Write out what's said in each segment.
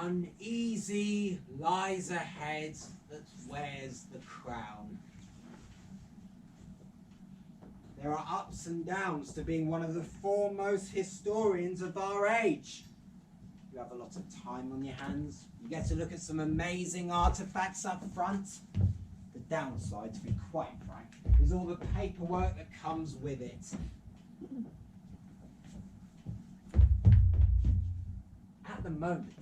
Uneasy lies a head that wears the crown. There are ups and downs to being one of the foremost historians of our age. You have a lot of time on your hands. You get to look at some amazing artifacts up front. The downside, to be quite frank, is all the paperwork that comes with it. At the moment,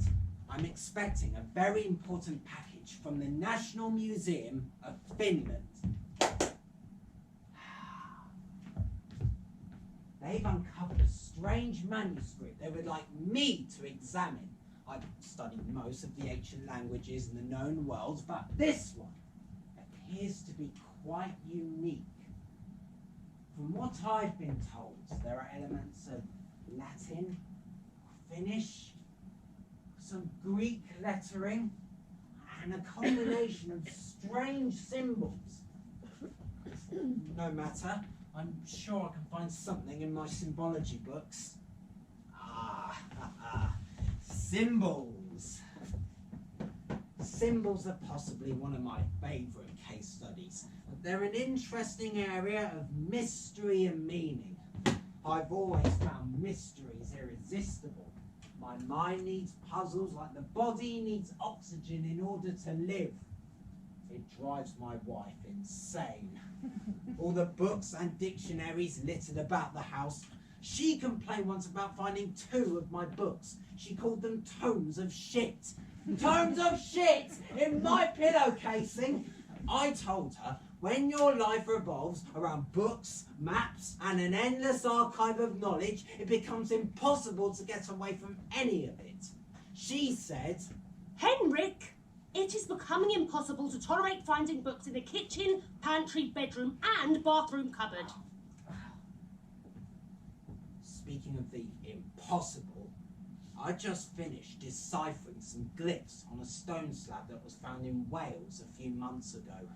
I'm expecting a very important package from the National Museum of Finland. They've uncovered a strange manuscript they would like me to examine. I've studied most of the ancient languages in the known world, but this one appears to be quite unique. From what I've been told, there are elements of Latin, Finnish, some Greek lettering, and a combination of strange symbols. No matter, I'm sure I can find something in my symbology books. Symbols. Symbols are possibly one of my favourite case studies. They're an interesting area of mystery and meaning. I've always found mysteries irresistible. My mind needs puzzles like the body needs oxygen in order to live. It drives my wife insane. All the books and dictionaries littered about the house. She complained once about finding 2 of my books. She called them tomes of shit. Tomes of shit in my pillow casing. I told her, when your life revolves around books, maps, and an endless archive of knowledge, it becomes impossible to get away from any of it. She said, Henrik, it is becoming impossible to tolerate finding books in the kitchen, pantry, bedroom, and bathroom cupboard. Speaking of the impossible, I just finished deciphering some glyphs on a stone slab that was found in Wales a few months ago.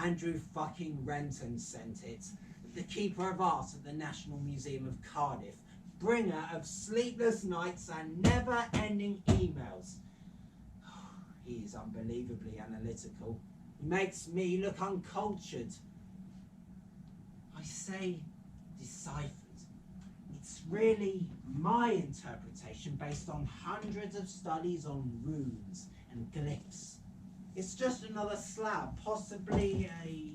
Andrew fucking Renton sent it, the keeper of art at the National Museum of Cardiff, bringer of sleepless nights and never-ending emails. He is unbelievably analytical. He makes me look uncultured. I say deciphered. It's really my interpretation based on hundreds of studies on runes and glyphs. It's just another slab, possibly a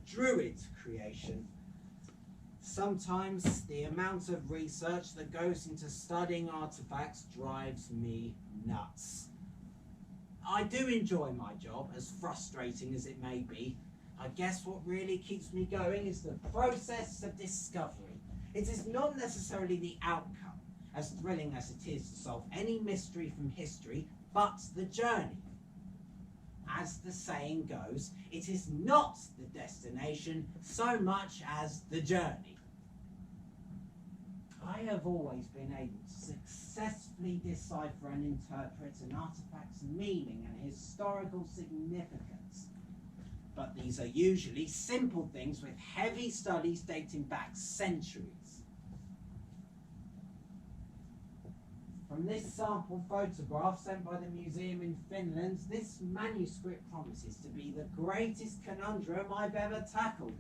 druid creation. Sometimes the amount of research that goes into studying artifacts drives me nuts. I do enjoy my job, as frustrating as it may be. I guess what really keeps me going is the process of discovery. It is not necessarily the outcome, as thrilling as it is to solve any mystery from history, but the journey. As the saying goes, it is not the destination so much as the journey. I have always been able to successfully decipher and interpret an artifact's meaning and historical significance. But these are usually simple things with heavy studies dating back centuries. From this sample photograph sent by the museum in Finland, this manuscript promises to be the greatest conundrum I've ever tackled.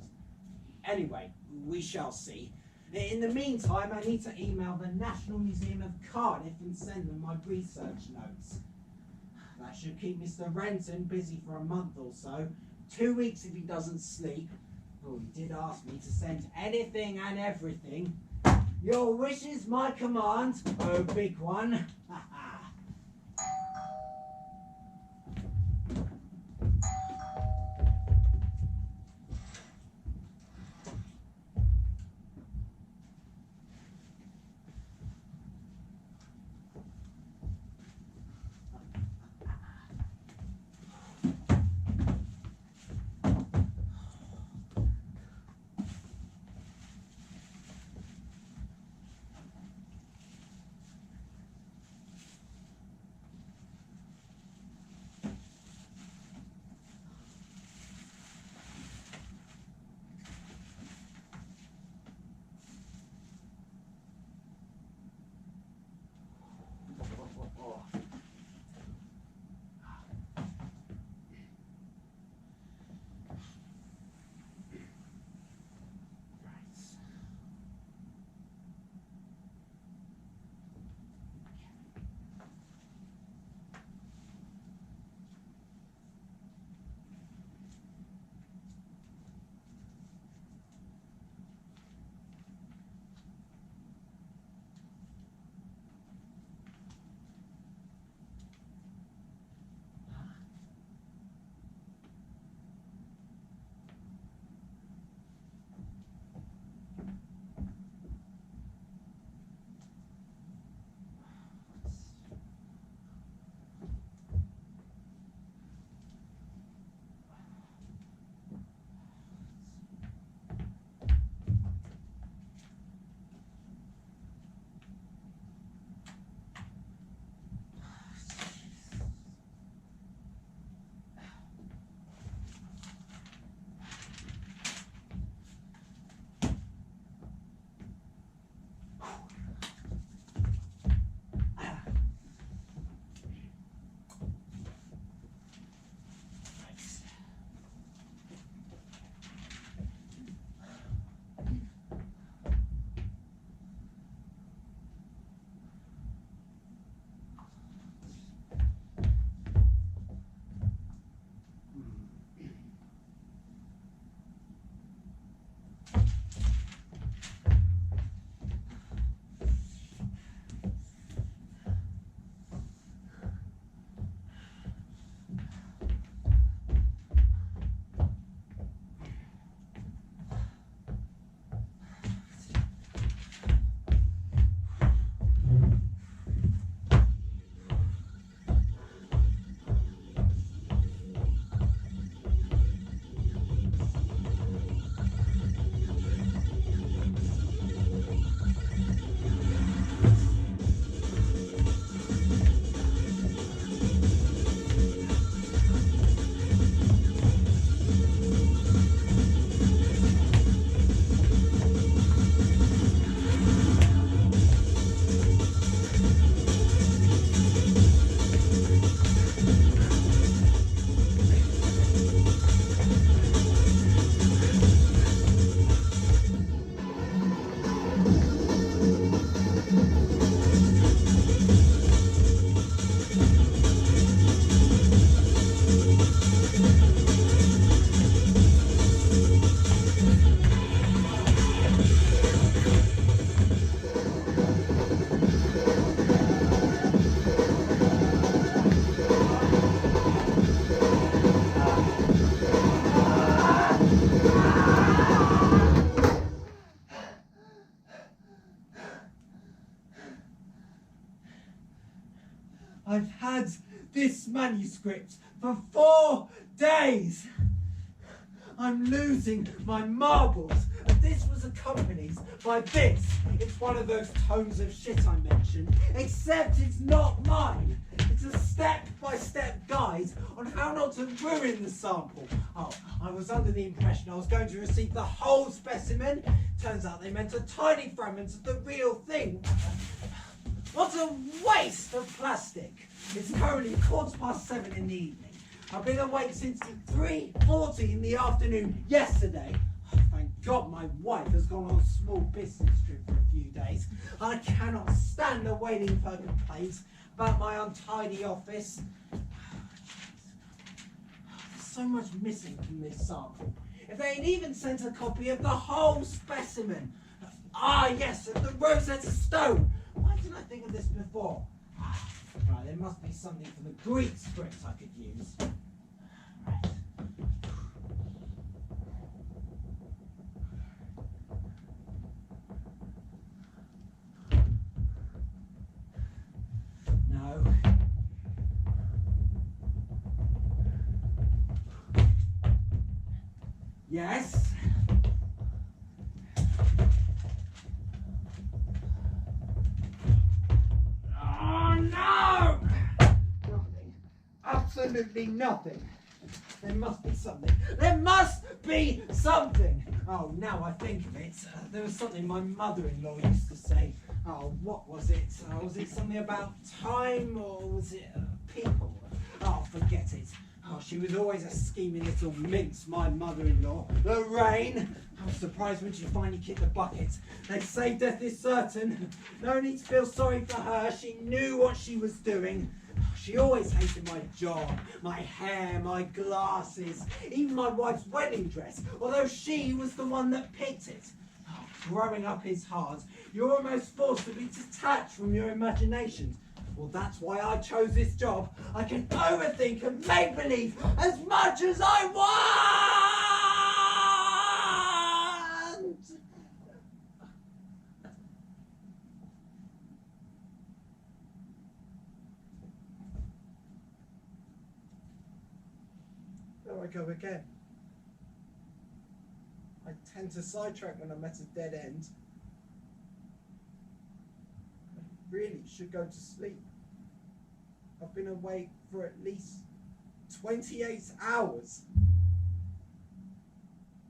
Anyway, we shall see. In the meantime, I need to email the National Museum of Cardiff and send them my research notes. That should keep Mr. Renton busy for a month or so. 2 weeks if he doesn't sleep. Oh, he did ask me to send anything and everything. Your wish is my command, oh big one. I've had this manuscript for 4 days. I'm losing my marbles. And this was accompanied by this. It's one of those tomes of shit I mentioned, except it's not mine. It's a step-by-step guide on how not to ruin the sample. Oh, I was under the impression I was going to receive the whole specimen. Turns out they meant a tiny fragment of the real thing. What a waste of plastic! It's currently 7:15 in the evening. I've been awake since 3:40 in the afternoon yesterday. Thank God my wife has gone on a small business trip for a few days. I cannot stand awaiting for complaints about my untidy office. There's so much missing from this sample. if they'd even sent a copy of the whole specimen. Ah, yes, the Rosetta Stone. Why didn't I think of this before? Right, there must be something for the Greek script I could use. Right. No. Yes. Oh no! Nothing. Absolutely nothing. There must be something. There must be something! Oh, now I think of it. There was something my mother-in-law used to say. Oh, what was it? Was it something about time or was it people? Oh, forget it. Oh, she was always a scheming little minx, my mother-in-law. Lorraine! I was surprised when she finally kicked the bucket. They say death is certain. No need to feel sorry for her. She knew what she was doing. She always hated my job, my hair, my glasses, even my wife's wedding dress, although she was the one that picked it. Oh, growing up is hard. You're almost forced to be detached from your imagination. Well, that's why I chose this job. I can overthink and make believe as much as I want! There I go again. I tend to sidetrack when I'm at a dead end. I really should go to sleep. I've been awake for at least 28 hours.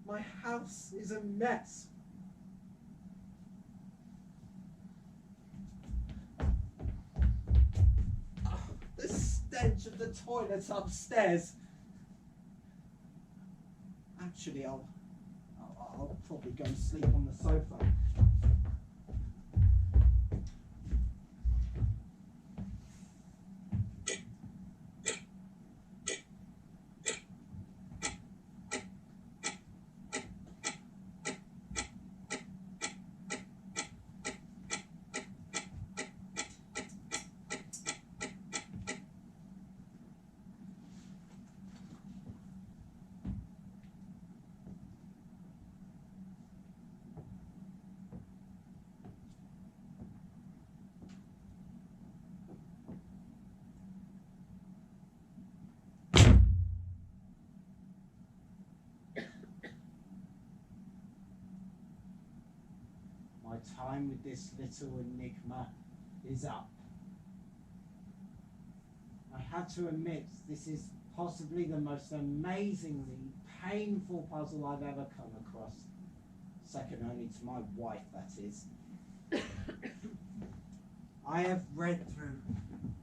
My house is a mess. Oh, the stench of the toilets upstairs. Actually, I'll probably go and sleep on the sofa. My time with this little enigma is up. I have to admit, this is possibly the most amazingly painful puzzle I've ever come across. Second only to my wife, that is. I have read through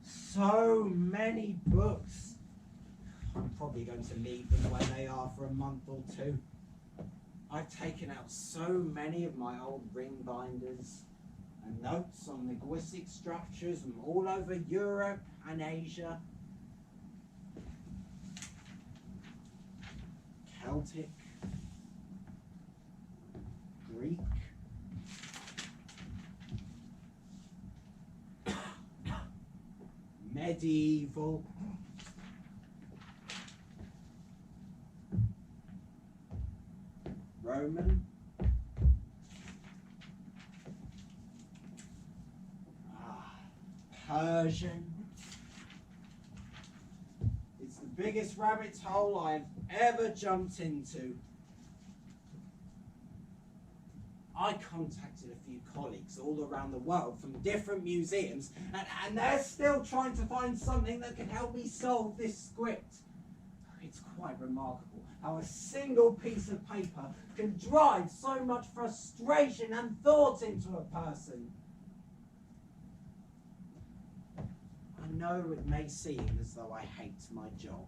so many books. I'm probably going to leave them where they are for a month or two. I've taken out so many of my old ring binders and notes on linguistic structures from all over Europe and Asia. Celtic, Greek, medieval, Roman, Persian. It's the biggest rabbit hole I've ever jumped into. I contacted a few colleagues all around the world from different museums, and they're still trying to find something that can help me solve this script. It's quite remarkable how a single piece of paper can drive so much frustration and thought into a person. I know it may seem as though I hate my job.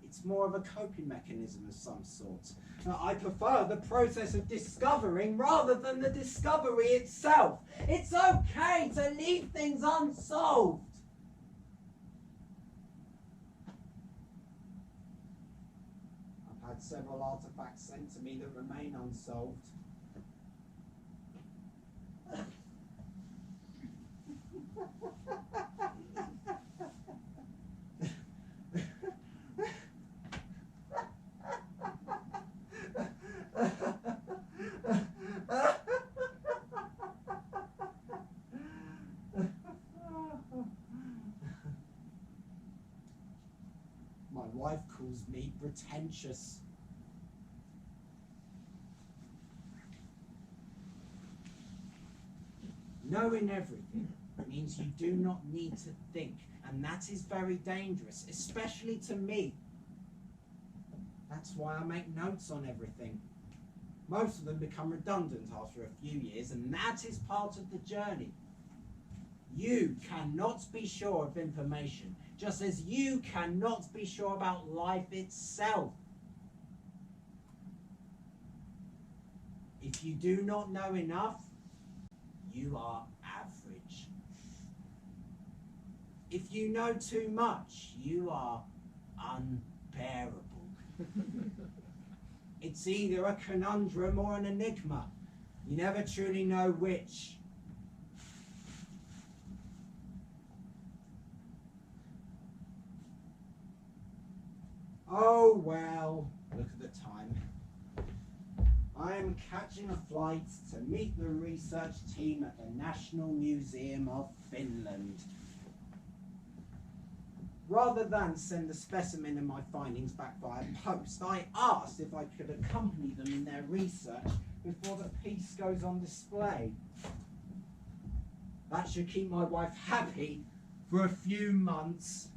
It's more of a coping mechanism of some sort. I prefer the process of discovering rather than the discovery itself. It's okay to leave things unsolved. I've had had several artifacts sent to me that remain unsolved. My wife calls me pretentious. Knowing everything means you do not need to think, and that is very dangerous, especially to me. That's why I make notes on everything. Most of them become redundant after a few years, and that is part of the journey. You cannot be sure of information, just as you cannot be sure about life itself. If you do not know enough, you are average. If you know too much, you are unbearable. It's either a conundrum or an enigma. You never truly know which. Oh well, look at the time. I am catching a flight to meet the research team at the National Museum of Finland. Rather than send a specimen of my findings back via post, I asked if I could accompany them in their research before the piece goes on display. That should keep my wife happy for a few months.